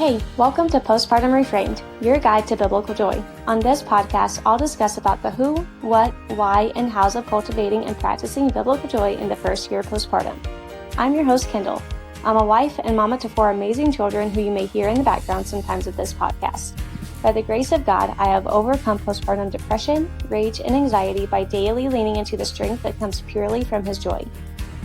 Hey, welcome to Postpartum Reframed, your guide to biblical joy. On this podcast, I'll discuss about the who, what, why, and hows of cultivating and practicing biblical joy in the first year postpartum. I'm your host, Kendall. I'm a wife and mama to 4 amazing children who you may hear in the background sometimes of this podcast. By the grace of God, I have overcome postpartum depression, rage, and anxiety by daily leaning into the strength that comes purely from His joy.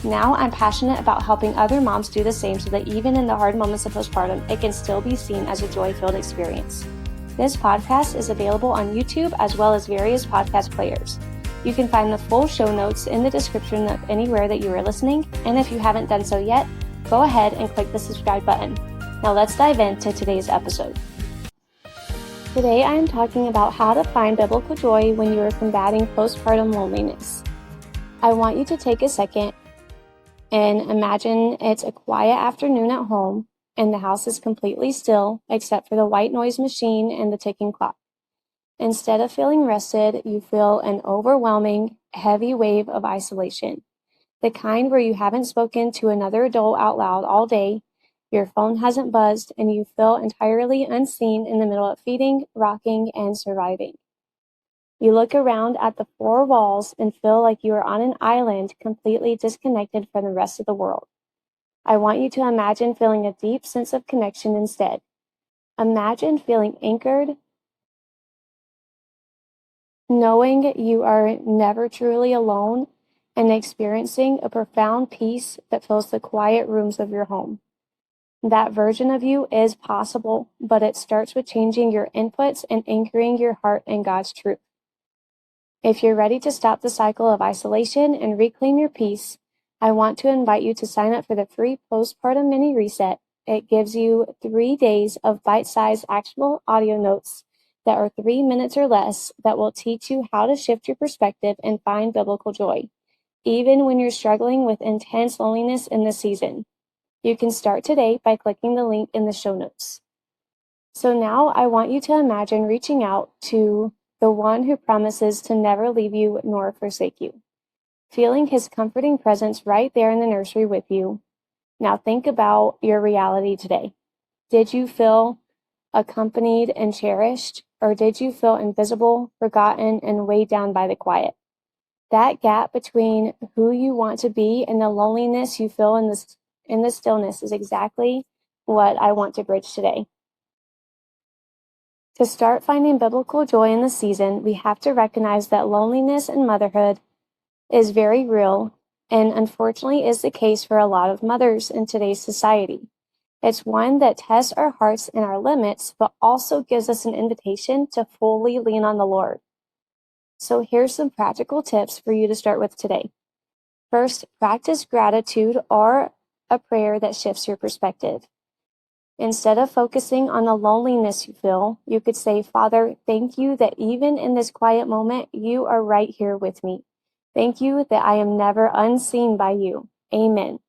Now I'm passionate about helping other moms do the same so that even in the hard moments of postpartum, it can still be seen as a joy-filled experience. This podcast is available on YouTube as well as various podcast players. You can find the full show notes in the description of anywhere that you are listening, and if you haven't done so yet, go ahead and click the subscribe button. Now let's dive into today's episode. Today I am talking about how to find biblical joy when you are combating postpartum loneliness. I want you to take a second and imagine it's a quiet afternoon at home and the house is completely still except for the white noise machine and the ticking clock. Instead of feeling rested, you feel an overwhelming, heavy wave of isolation. The kind where you haven't spoken to another adult out loud all day, your phone hasn't buzzed, and you feel entirely unseen in the middle of feeding, rocking, and surviving. You look around at the 4 walls and feel like you are on an island completely disconnected from the rest of the world. I want you to imagine feeling a deep sense of connection instead. Imagine feeling anchored, knowing you are never truly alone, and experiencing a profound peace that fills the quiet rooms of your home. That version of you is possible, but it starts with changing your inputs and anchoring your heart in God's truth. If you're ready to stop the cycle of isolation and reclaim your peace, I want to invite you to sign up for the free postpartum mini reset. It gives you 3 days of bite-sized actionable audio notes that are 3 minutes or less that will teach you how to shift your perspective and find biblical joy, even when you're struggling with intense loneliness in this season. You can start today by clicking the link in the show notes. So now I want you to imagine reaching out to the one who promises to never leave you nor forsake you, feeling His comforting presence right there in the nursery with you. Now think about your reality today. Did you feel accompanied and cherished, or did you feel invisible, forgotten, and weighed down by the quiet? That gap between who you want to be and the loneliness you feel in the stillness is exactly what I want to bridge today. To start finding biblical joy in the season, we have to recognize that loneliness in motherhood is very real and unfortunately is the case for a lot of mothers in today's society. It's one that tests our hearts and our limits, but also gives us an invitation to fully lean on the Lord. So here's some practical tips for you to start with today. First, practice gratitude or a prayer that shifts your perspective. Instead of focusing on the loneliness you feel, you could say, Father, thank you that even in this quiet moment, you are right here with me. Thank you that I am never unseen by you. Amen.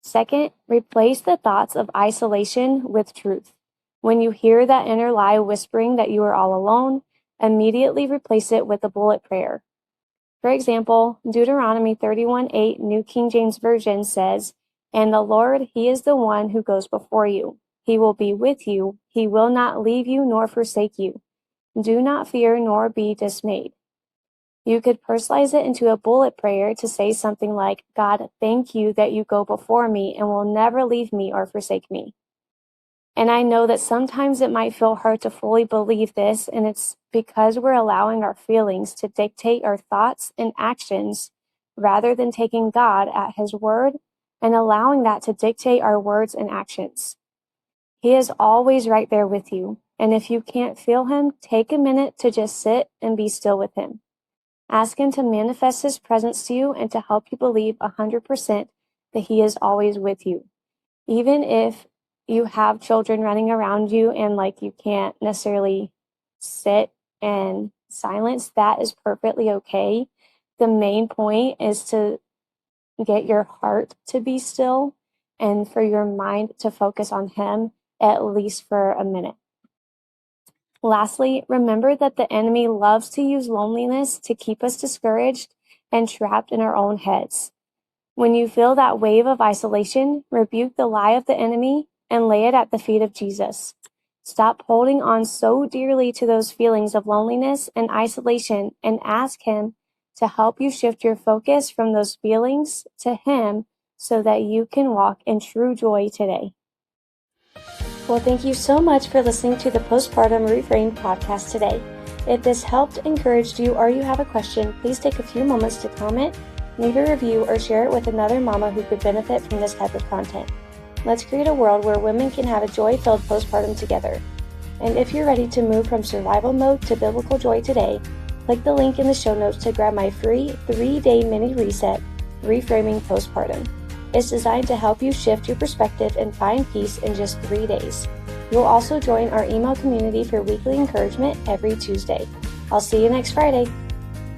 Second, replace the thoughts of isolation with truth. When you hear that inner lie whispering that you are all alone, immediately replace it with a bullet prayer. For example, Deuteronomy 31:8 New King James Version says, "And the Lord, He is the one who goes before you. He will be with you. He will not leave you nor forsake you. Do not fear nor be dismayed." You could personalize it into a bullet prayer to say something like, God, thank you that you go before me and will never leave me or forsake me. And I know that sometimes it might feel hard to fully believe this, and it's because we're allowing our feelings to dictate our thoughts and actions rather than taking God at His word and allowing that to dictate our words and actions. He is always right there with you, and if you can't feel Him, take a minute to just sit and be still with Him. Ask Him to manifest His presence to you and to help you believe 100% that He is always with you. Even if you have children running around you and like you can't necessarily sit in silence, that is perfectly okay. The main point is to get your heart to be still and for your mind to focus on Him at least for a minute. Lastly, remember that the enemy loves to use loneliness to keep us discouraged and trapped in our own heads. When you feel that wave of isolation, rebuke the lie of the enemy and lay it at the feet of Jesus. Stop holding on so dearly to those feelings of loneliness and isolation and ask Him to help you shift your focus from those feelings to Him so that you can walk in true joy today. Well, thank you so much for listening to the Postpartum Reframed podcast today. If this helped, encouraged you, or you have a question, please take a few moments to comment, leave a review, or share it with another mama who could benefit from this type of content. Let's create a world where women can have a joy-filled postpartum together. And if you're ready to move from survival mode to biblical joy today, click the link in the show notes to grab my free 3-day mini reset, Reframing Postpartum. It's designed to help you shift your perspective and find peace in just 3 days. You'll also join our email community for weekly encouragement every Tuesday. I'll see you next Friday.